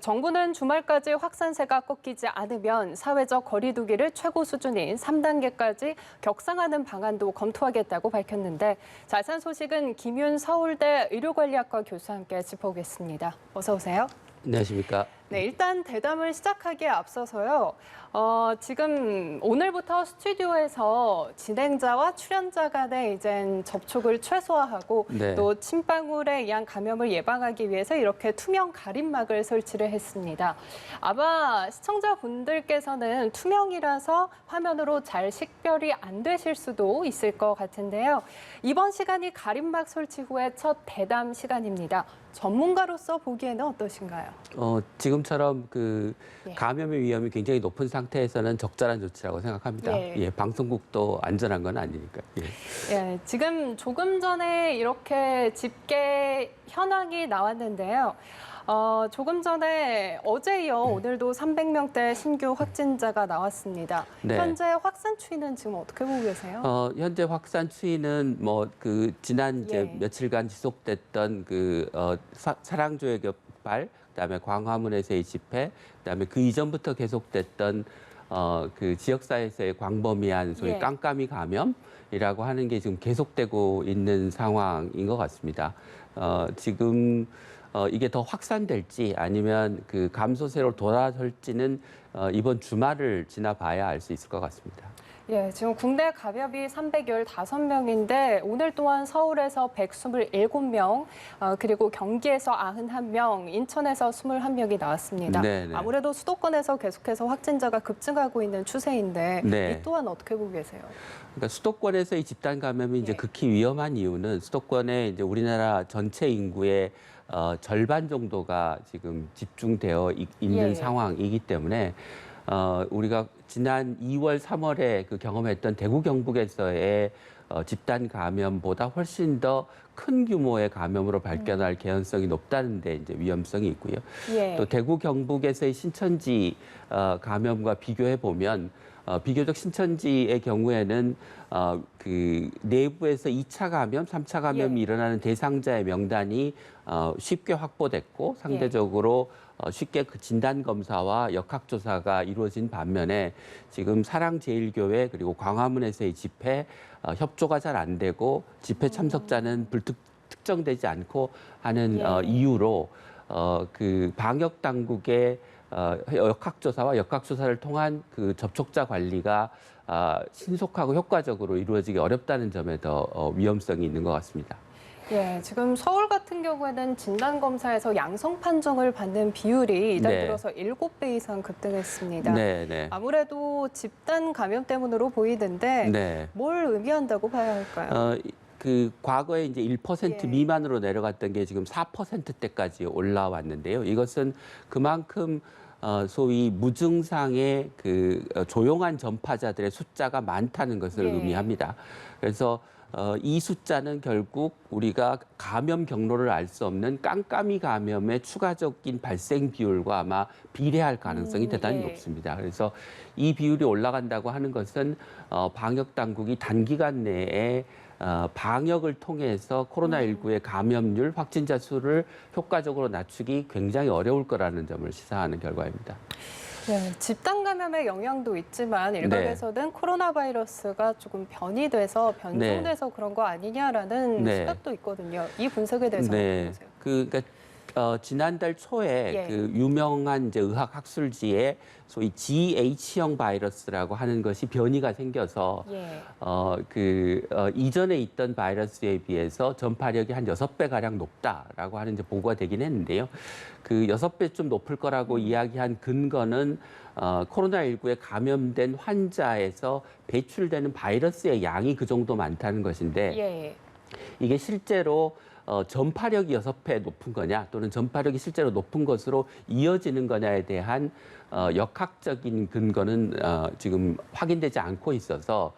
정부는 주말까지 확산세가 꺾이지 않으면 사회적 거리 두기를 최고 수준인 3단계까지 격상하는 방안도 검토하겠다고 밝혔는데 자세한 소식은 김윤 서울대 의료관리학과 교수와 함께 짚어보겠습니다. 어서 오세요. 안녕하십니까. 네, 일단 대담을 시작하기에 앞서서요. 지금 오늘부터 스튜디오에서 진행자와 출연자 간의 이젠 접촉을 최소화하고 네. 또 침방울에 의한 감염을 예방하기 위해서 이렇게 투명 가림막을 설치를 했습니다. 아마 시청자분들께서는 투명이라서 화면으로 잘 식별이 안 되실 수도 있을 것 같은데요. 이번 시간이 가림막 설치 후의 첫 대담 시간입니다. 전문가로서 보기에는 어떠신가요? 지금처럼 예. 감염의 위험이 굉장히 높은 상태에서는 적절한 조치라고 생각합니다. 예. 방송국도 안전한 건 아니니까. 예, 지금 조금 전에 이렇게 집계 현황이 나왔는데요. 조금 전에 어제 이어 오늘도 300명대 신규 확진자가 나왔습니다. 네. 현재 확산 추이는 지금 어떻게 보고 계세요? 현재 확산 추이는 지난 이제 예. 며칠간 지속됐던 사랑조의 격발, 그다음에 광화문에서의 집회, 그다음에 그 이전부터 계속됐던 그 지역사회에서의 광범위한 소위 예. 깜깜이 감염이라고 하는 게 지금 계속되고 있는 상황인 것 같습니다. 지금 이게 더 확산될지 아니면 그 감소세로 돌아설지는 이번 주말을 지나봐야 알 수 있을 것 같습니다. 예, 지금 국내 감염이 315명인데 오늘 또한 서울에서 127명, 그리고 경기에서 91명, 인천에서 21명이 나왔습니다. 네네. 아무래도 수도권에서 계속해서 확진자가 급증하고 있는 추세인데 네. 이 또한 어떻게 보고 계세요? 그러니까 수도권에서의 집단 감염이 이제 예. 극히 위험한 이유는 수도권에 이제 우리나라 전체 인구의 절반 정도가 지금 집중되어 있는 예. 상황이기 때문에 우리가 지난 2월, 3월에 경험했던 대구 경북에서의 집단 감염보다 훨씬 더 큰 규모의 감염으로 발견할 개연성이 높다는 데 이제 위험성이 있고요. 예. 또 대구 경북에서의 신천지 감염과 비교해 보면 비교적 신천지의 경우에는 그 내부에서 2차 감염, 3차 감염이 예. 일어나는 대상자의 명단이 쉽게 확보됐고 상대적으로 쉽게 그 진단 검사와 역학 조사가 이루어진 반면에 지금 사랑제일교회 그리고 광화문에서의 집회 협조가 잘 안 되고 집회 참석자는 특정되지 않고 하는 예. 이유로 그 방역 당국의 역학조사와 역학조사를 통한 그 접촉자 관리가 신속하고 효과적으로 이루어지기 어렵다는 점에 더 위험성이 있는 것 같습니다. 예, 지금 서울 같은 경우에는 진단검사에서 양성 판정을 받는 비율이 이달 네. 들어서 7배 이상 급등했습니다. 네. 아무래도 집단 감염 때문으로 보이는데 네. 뭘 의미한다고 봐야 할까요? 그 과거에 이제 1% 예. 미만으로 내려갔던 게 지금 4%대까지 올라왔는데요. 이것은 그만큼 소위 무증상의 조용한 전파자들의 숫자가 많다는 것을 예. 의미합니다. 그래서 이 숫자는 결국 우리가 감염 경로를 알 수 없는 깜깜이 감염의 추가적인 발생 비율과 아마 비례할 가능성이 대단히 예. 높습니다. 그래서 이 비율이 올라간다고 하는 것은 방역 당국이 단기간 내에 방역을 통해서 코로나19의 감염률, 확진자 수를 효과적으로 낮추기 굉장히 어려울 거라는 점을 시사하는 결과입니다. 네, 집단 감염의 영향도 있지만 일각에서는 코로나 바이러스가 조금 변이 돼서 변종돼서 그런 거 아니냐라는 네. 시각도 있거든요. 이 분석에 대해서 어떻게 보세요? 그러니까 지난달 초에 예. 그 유명한 이제 의학 학술지에 소위 GH형 바이러스라고 하는 것이 변이가 생겨서 예. 이전에 있던 바이러스에 비해서 전파력이 한 6배 가량 높다라고 하는 이제 보고가 되긴 했는데요. 그 6배 좀 높을 거라고 이야기한 근거는 코로나19에 감염된 환자에서 배출되는 바이러스의 양이 그 정도 많다는 것인데 예. 이게 실제로 전파력이 6배 높은 거냐 또는 전파력이 실제로 높은 것으로 이어지는 거냐에 대한 역학적인 근거는 지금 확인되지 않고 있어서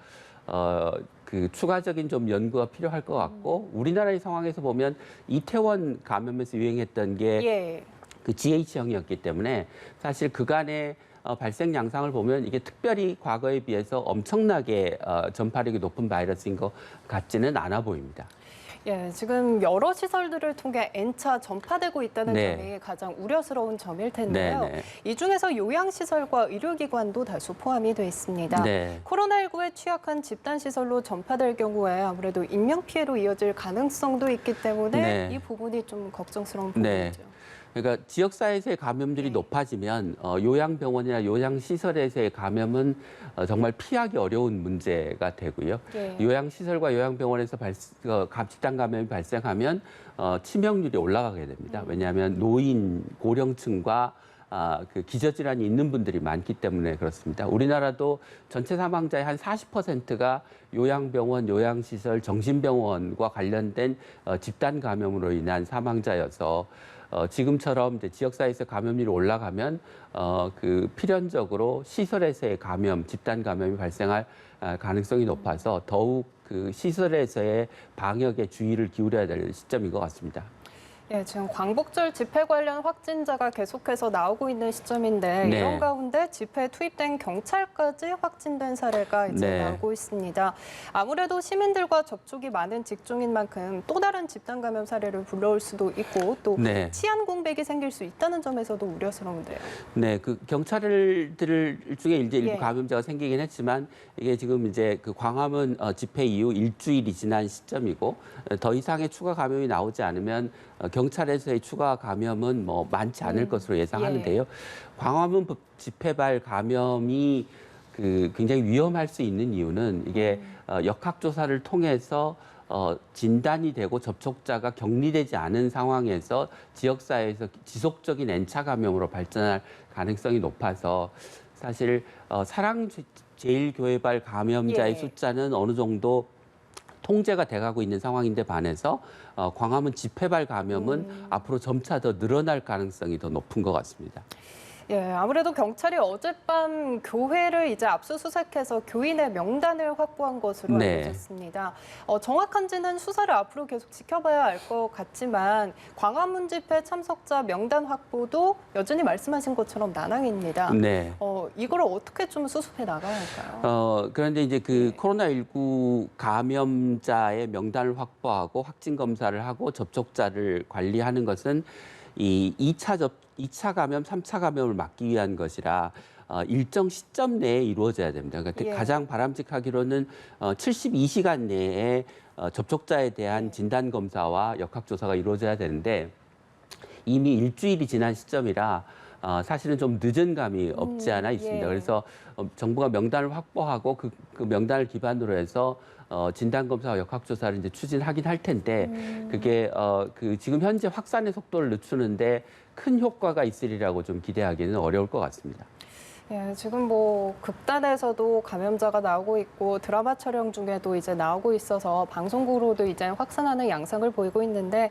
그 추가적인 좀 연구가 필요할 것 같고 우리나라의 상황에서 보면 이태원 감염에서 유행했던 게 그 GH형이었기 때문에 사실 그간의 발생 양상을 보면 이게 특별히 과거에 비해서 엄청나게 전파력이 높은 바이러스인 것 같지는 않아 보입니다. 예, 지금 여러 시설들을 통해 N차 전파되고 있다는 네. 점이 가장 우려스러운 점일 텐데요. 네, 네. 이 중에서 요양시설과 의료기관도 다수 포함이 돼 있습니다. 네. 코로나19에 취약한 집단시설로 전파될 경우에 아무래도 인명피해로 이어질 가능성도 있기 때문에 네. 이 부분이 좀 걱정스러운 네. 부분이죠. 그러니까 지역사회에서의 감염들이 네. 높아지면 요양병원이나 요양시설에서의 감염은 정말 피하기 어려운 문제가 되고요. 예. 요양시설과 요양병원에서 집단 감염이 발생하면 치명률이 올라가게 됩니다. 왜냐하면 노인, 고령층과 그 기저질환이 있는 분들이 많기 때문에 그렇습니다. 우리나라도 전체 사망자의 한 40%가 요양병원, 요양시설, 정신병원과 관련된 집단 감염으로 인한 사망자여서 지금처럼 이제 지역사회에서 감염률이 올라가면 그 필연적으로 시설에서의 감염, 집단 감염이 발생할 가능성이 높아서 더욱 그 시설에서의 방역에 주의를 기울여야 될 시점인 것 같습니다. 예, 지금 광복절 집회 관련 확진자가 계속해서 나오고 있는 시점인데 네. 이런 가운데 집회에 투입된 경찰까지 확진된 사례가 이제 네. 나오고 있습니다. 아무래도 시민들과 접촉이 많은 직종인 만큼 또 다른 집단 감염 사례를 불러올 수도 있고 또 네. 치안 공백이 생길 수 있다는 점에서도 우려스러운데요. 네, 그 경찰들 중에 이제 일부 예. 감염자가 생기긴 했지만 이게 지금 이제 그 광화문 집회 이후 일주일이 지난 시점이고 더 이상의 추가 감염이 나오지 않으면 경찰에서의 추가 감염은 뭐 많지 않을 것으로 예상하는데요. 광화문 집회발 감염이 그 굉장히 위험할 수 있는 이유는 이게 역학조사를 통해서 진단이 되고 접촉자가 격리되지 않은 상황에서 지역사회에서 지속적인 N차 감염으로 발전할 가능성이 높아서 사실 사랑제일교회발 감염자의 예. 숫자는 어느 정도 통제가 돼가고 있는 상황인데 반해서 광화문 집회발 감염은 앞으로 점차 더 늘어날 가능성이 더 높은 것 같습니다. 예, 아무래도 경찰이 어젯밤 교회를 이제 압수수색해서 교인의 명단을 확보한 것으로 네. 알려졌습니다. 정확한지는 수사를 앞으로 계속 지켜봐야 알 것 같지만 광화문 집회 참석자 명단 확보도 여전히 말씀하신 것처럼 난항입니다. 네. 이걸 어떻게 좀 수습해 나가야 할까요? 그런데 이제 그 네. 코로나19 감염자의 명단을 확보하고 확진 검사를 하고 접촉자를 관리하는 것은 이 2차 감염, 3차 감염을 막기 위한 것이라 일정 시점 내에 이루어져야 됩니다. 그러니까 예. 가장 바람직하기로는 72시간 내에 접촉자에 대한 진단 검사와 역학조사가 이루어져야 되는데 이미 일주일이 지난 시점이라 사실은 좀 늦은 감이 없지 않아 있습니다. 예. 그래서 정부가 명단을 확보하고 그 명단을 기반으로 해서 진단검사와 역학조사를 이제 추진하긴 할 텐데 그게 그 지금 현재 확산의 속도를 늦추는데 큰 효과가 있으리라고 좀 기대하기는 어려울 것 같습니다. 예, 지금 뭐 극단에서도 감염자가 나오고 있고 드라마 촬영 중에도 이제 나오고 있어서 방송국으로도 이제 확산하는 양상을 보이고 있는데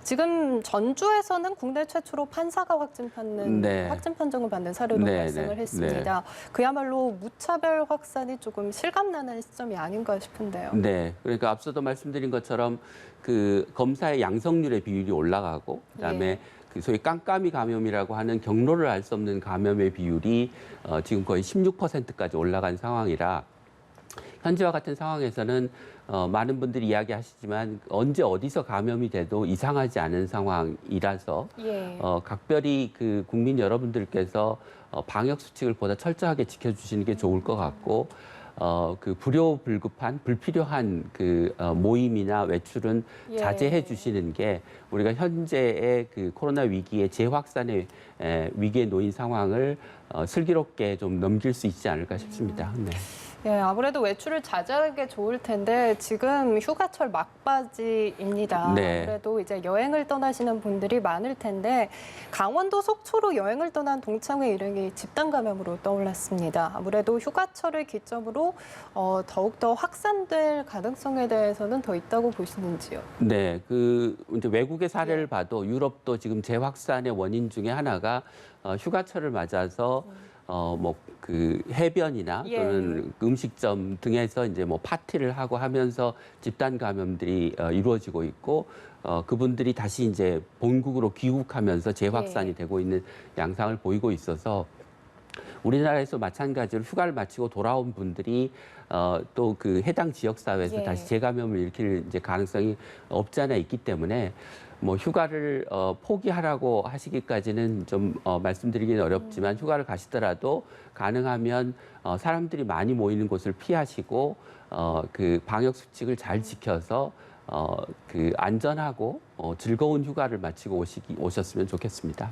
지금 전주에서는 국내 최초로 판사가 확진 판정을 받는 사례도 네, 발생을 네, 했습니다. 그야말로 무차별 확산이 조금 실감나는 시점이 아닌가 싶은데요. 네, 그러니까 앞서도 말씀드린 것처럼 그 검사의 양성률의 비율이 올라가고 그다음에 예. 그 소위 깜깜이 감염이라고 하는 경로를 알 수 없는 감염의 비율이 지금 거의 16%까지 올라간 상황이라 현재와 같은 상황에서는 많은 분들이 이야기하시지만 언제 어디서 감염이 돼도 이상하지 않은 상황이라서 예. 각별히 그 국민 여러분들께서 방역 수칙을 보다 철저하게 지켜주시는 게 좋을 것 같고 그 불효불급한 불필요한 그 모임이나 외출은 예. 자제해 주시는 게 우리가 현재의 그 코로나 위기의 재확산의 위기에 놓인 상황을 슬기롭게 좀 넘길 수 있지 않을까 싶습니다. 네. 예, 아무래도 외출을 자제하는 게 좋을 텐데 지금 휴가철 막바지입니다. 네. 아무래도 이제 여행을 떠나시는 분들이 많을 텐데 강원도 속초로 여행을 떠난 동창회 일행이 집단 감염으로 떠올랐습니다. 아무래도 휴가철을 기점으로 더욱더 확산될 가능성에 대해서는 더 있다고 보시는지요? 네, 그 이제 외국의 사례를 봐도 유럽도 지금 재확산의 원인 중에 하나가 휴가철을 맞아서 뭐 그 해변이나 예. 또는 음식점 등에서 이제 뭐 파티를 하고 하면서 집단 감염들이 이루어지고 있고 그분들이 다시 이제 본국으로 귀국하면서 재확산이 예. 되고 있는 양상을 보이고 있어서 우리나라에서 마찬가지로 휴가를 마치고 돌아온 분들이 또 그 해당 지역 사회에서 예. 다시 재감염을 일으킬 이제 가능성이 없지 않아 있기 때문에 뭐 휴가를 포기하라고 하시기까지는 좀 말씀드리기는 어렵지만 휴가를 가시더라도 가능하면 사람들이 많이 모이는 곳을 피하시고 그 방역 수칙을 잘 지켜서 그 안전하고 즐거운 휴가를 마치고 오셨으면 좋겠습니다.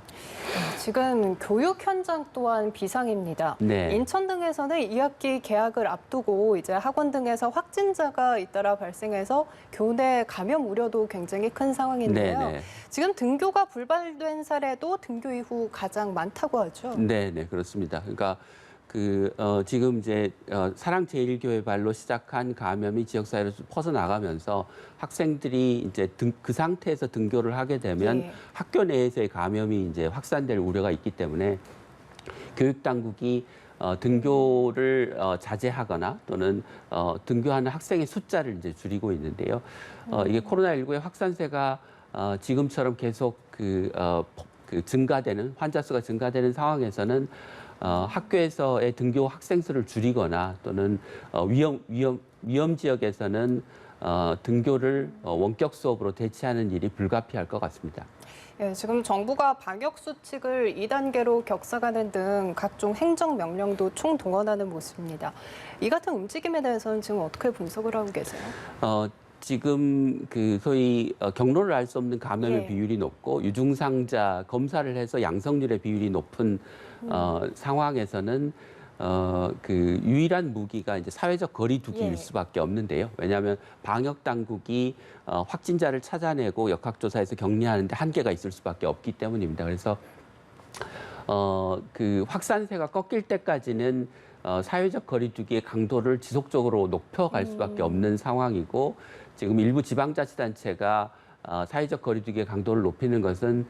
지금 교육 현장 또한 비상입니다. 네. 인천 등에서는 2학기 개학을 앞두고 이제 학원 등에서 확진자가 잇따라 발생해서 교내 감염 우려도 굉장히 큰 상황인데요. 네네. 지금 등교가 불발된 사례도 등교 이후 가장 많다고 하죠. 네네, 그렇습니다. 그러니까 지금 이제 사랑제일교회 발로 시작한 감염이 지역사회로 퍼져나가면서 학생들이 이제 그 상태에서 등교를 하게 되면 예. 학교 내에서의 감염이 이제 확산될 우려가 있기 때문에 교육 당국이 등교를 자제하거나 또는 등교하는 학생의 숫자를 이제 줄이고 있는데요. 이게 코로나19의 확산세가 지금처럼 계속 증가되는 환자 수가 증가되는 상황에서는 학교에서의 등교 학생 수를 줄이거나 또는 위험 지역에서는 등교를 원격 수업으로 대체하는 일이 불가피할 것 같습니다. 예, 지금 정부가 방역 수칙을 2단계로 격상하는 등 각종 행정 명령도 총동원하는 모습입니다. 이 같은 움직임에 대해서는 지금 어떻게 분석을 하고 계세요? 지금 소위 경로를 알 수 없는 감염의 예. 비율이 높고 유증상자 검사를 해서 양성률의 비율이 높은 상황에서는 유일한 무기가 이제 사회적 거리두기일 예. 수밖에 없는데요. 왜냐하면 방역 당국이 확진자를 찾아내고 역학조사해서 격리하는데 한계가 있을 수밖에 없기 때문입니다. 그래서 확산세가 꺾일 때까지는 사회적 거리두기의 강도를 지속적으로 높여갈 수밖에 없는 상황이고 지금 일부 지방자치단체가 사회적 거리두기의 강도를 높이는 것은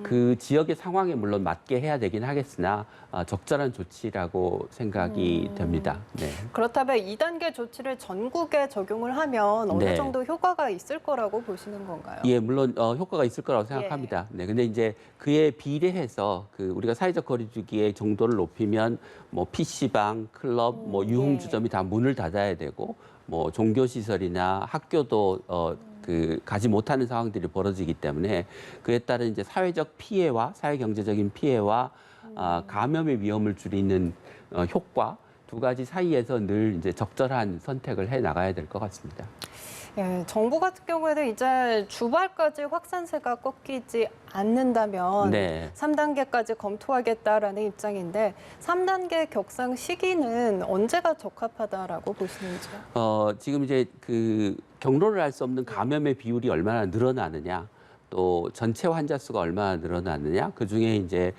그 지역의 상황에 물론 맞게 해야 되긴 하겠으나 적절한 조치라고 생각이 됩니다. 네. 그렇다면 2단계 조치를 전국에 적용을 하면 어느 네. 정도 효과가 있을 거라고 보시는 건가요? 예, 물론 효과가 있을 거라고 생각합니다. 네, 근데 이제 그에 비례해서 우리가 사회적 거리두기의 정도를 높이면 뭐 PC방, 클럽, 뭐 유흥주점이 다 문을 닫아야 되고 뭐 종교시설이나 학교도 가지 못하는 상황들이 벌어지기 때문에 그에 따른 이제 사회적 피해와 사회경제적인 피해와 감염의 위험을 줄이는 효과 두 가지 사이에서 늘 이제 적절한 선택을 해 나가야 될 것 같습니다. 예, 정부 같은 경우에는 이제 주말까지 확산세가 꺾이지 않는다면 네. 3단계까지 검토하겠다라는 입장인데 3단계 격상 시기는 언제가 적합하다라고 보시는지요? 지금 이제 경로를 알 수 없는 감염의 비율이 얼마나 늘어나느냐, 또 전체 환자 수가 얼마나 늘어나느냐, 그 중에 이제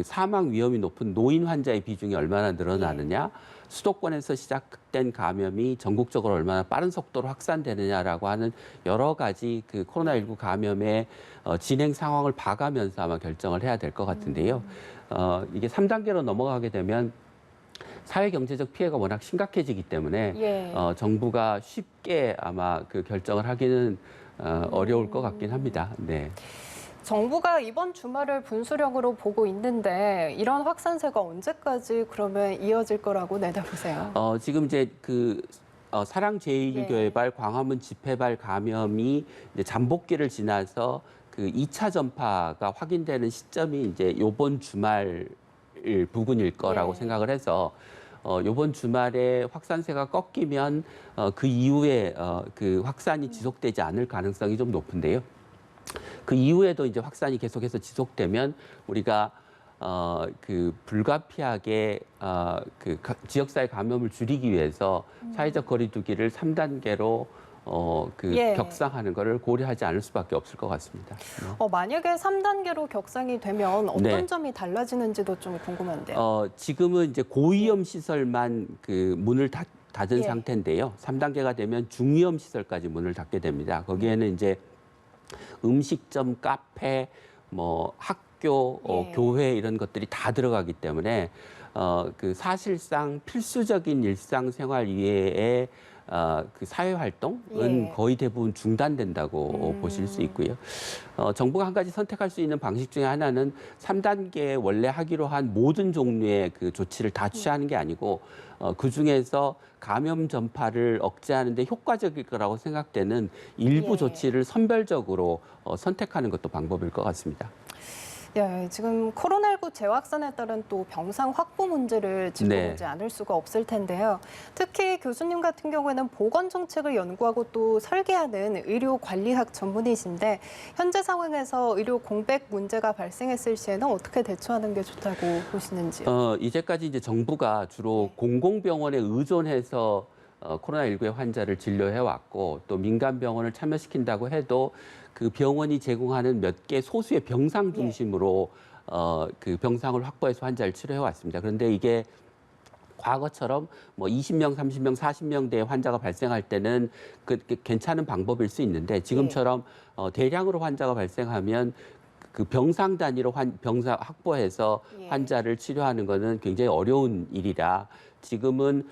사망 위험이 높은 노인 환자의 비중이 얼마나 늘어나느냐, 수도권에서 시작된 감염이 전국적으로 얼마나 빠른 속도로 확산되느냐라고 하는 여러 가지 코로나19 감염의 진행 상황을 봐가면서 아마 결정을 해야 될 것 같은데요. 이게 3단계로 넘어가게 되면 사회 경제적 피해가 워낙 심각해지기 때문에 예. 정부가 쉽게 아마 결정을 하기는 어려울 것 같긴 합니다. 네. 정부가 이번 주말을 분수령으로 보고 있는데 이런 확산세가 언제까지 그러면 이어질 거라고 내다보세요? 지금 이제 사랑제일교회발 광화문 집회발 감염이 이제 잠복기를 지나서 2차 전파가 확인되는 시점이 이제 이번 주말 부근일 거라고 생각을 해서 이번 주말에 확산세가 꺾이면 그 이후에 확산이 지속되지 않을 가능성이 좀 높은데요. 그 이후에도 이제 확산이 계속해서 지속되면 우리가 불가피하게 지역사회 감염을 줄이기 위해서 사회적 거리두기를 3단계로 격상하는 것을 고려하지 않을 수밖에 없을 것 같습니다. 만약에 3단계로 격상이 되면 어떤 네. 점이 달라지는지도 좀 궁금한데요. 지금은 이제 고위험 시설만 문을 닫은 상태인데요. 3단계가 되면 중위험 시설까지 문을 닫게 됩니다. 거기에는 이제 음식점, 카페, 뭐 학교, 교회 이런 것들이 다 들어가기 때문에 사실상 필수적인 일상생활 이외에 그 사회 활동은 예. 거의 대부분 중단된다고 보실 수 있고요. 정부가 한 가지 선택할 수 있는 방식 중에 하나는 3단계 원래 하기로 한 모든 종류의 그 조치를 다 취하는 게 아니고 그 중에서 감염 전파를 억제하는 데 효과적일 거라고 생각되는 일부 예. 조치를 선별적으로 선택하는 것도 방법일 것 같습니다. 예, 지금 코로나19 재확산에 따른 또 병상 확보 문제를 짚어보지 네. 않을 수가 없을 텐데요. 특히 교수님 같은 경우에는 보건 정책을 연구하고 또 설계하는 의료관리학 전문의신데 현재 상황에서 의료 공백 문제가 발생했을 시에는 어떻게 대처하는 게 좋다고 보시는지요? 이제까지 이제 정부가 주로 네. 공공병원에 의존해서 코로나19의 환자를 진료해 왔고 또 민간 병원을 참여시킨다고 해도 그 병원이 제공하는 몇 개 소수의 병상 중심으로 그 병상을 확보해서 환자를 치료해 왔습니다. 그런데 이게 과거처럼 뭐 20명, 30명, 40명대의 환자가 발생할 때는 그 괜찮은 방법일 수 있는데 지금처럼 대량으로 환자가 발생하면 그 병상 단위로 병상 확보해서 예. 환자를 치료하는 것은 굉장히 어려운 일이라 지금은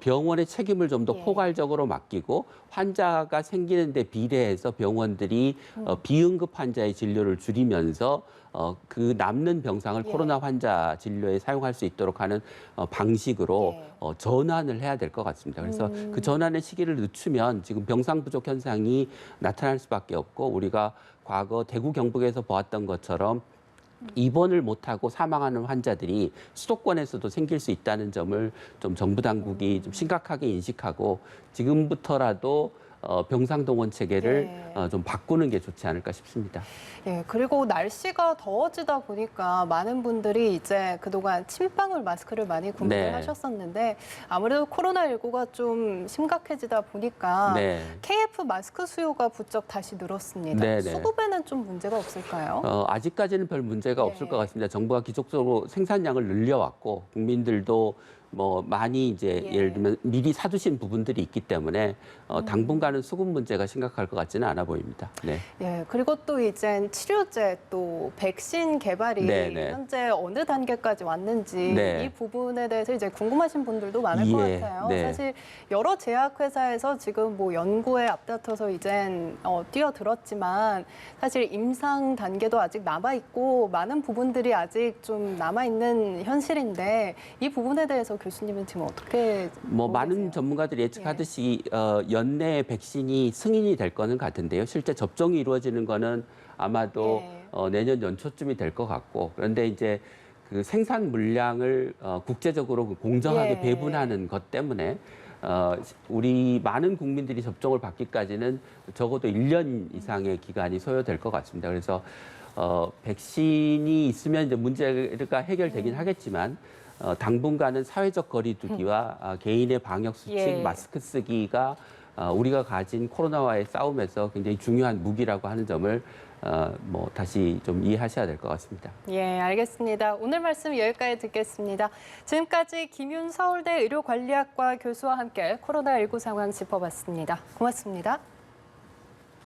병원의 책임을 좀 더 예. 포괄적으로 맡기고 환자가 생기는 데 비례해서 병원들이 비응급 환자의 진료를 줄이면서 그 남는 병상을 예. 코로나 환자 진료에 사용할 수 있도록 하는 방식으로 예. 전환을 해야 될 것 같습니다. 그래서 그 전환의 시기를 늦추면 지금 병상 부족 현상이 나타날 수밖에 없고 우리가 과거 대구 경북에서 보았던 것처럼 입원을 못하고 사망하는 환자들이 수도권에서도 생길 수 있다는 점을 좀 정부 당국이 좀 심각하게 인식하고 지금부터라도 병상 동원 체계를 예. 좀 바꾸는 게 좋지 않을까 싶습니다. 예, 그리고 날씨가 더워지다 보니까 많은 분들이 이제 그동안 침방울 마스크를 많이 구매를 네. 하셨었는데 아무래도 코로나19가 좀 심각해지다 보니까 네. KF 마스크 수요가 부쩍 다시 늘었습니다. 네, 네. 수급에는 좀 문제가 없을까요? 아직까지는 별 문제가 예. 없을 것 같습니다. 정부가 기존적으로 생산량을 늘려왔고 국민들도 뭐 많이 이제 예. 예를 들면 미리 사두신 부분들이 있기 때문에 당분간은 수급 문제가 심각할 것 같지는 않아 보입니다. 네. 예, 그리고 또 이젠 치료제 또 백신 개발이 네, 네. 현재 어느 단계까지 왔는지 네. 이 부분에 대해서 이제 궁금하신 분들도 많을 것 예, 같아요. 네. 사실 여러 제약회사에서 지금 뭐 연구에 앞다퉈서 이젠 뛰어들었지만 사실 임상 단계도 아직 남아 있고 많은 부분들이 아직 좀 남아 있는 현실인데 이 부분에 대해서 교수님은 지금 어떻게 뭐 보고 많은 계세요? 전문가들이 예측하듯이 연내에 백신이 승인이 될 거는 같은데요. 실제 접종이 이루어지는 거는 아마도 예. 내년 연초쯤이 될 것 같고 그런데 이제 그 생산 물량을 국제적으로 공정하게 예. 배분하는 것 때문에 우리 많은 국민들이 접종을 받기까지는 적어도 1년 이상의 기간이 소요될 것 같습니다. 그래서 백신이 있으면 이제 문제가 해결되긴 하겠지만 당분간은 사회적 거리두기와 개인의 방역 수칙, 예. 마스크 쓰기가 우리가 가진 코로나와의 싸움에서 굉장히 중요한 무기라고 하는 점을 뭐 다시 좀 이해하셔야 될 것 같습니다. 예, 알겠습니다. 오늘 말씀 여기까지 듣겠습니다. 지금까지 김윤 서울대 의료관리학과 교수와 함께 코로나19 상황 짚어봤습니다. 고맙습니다.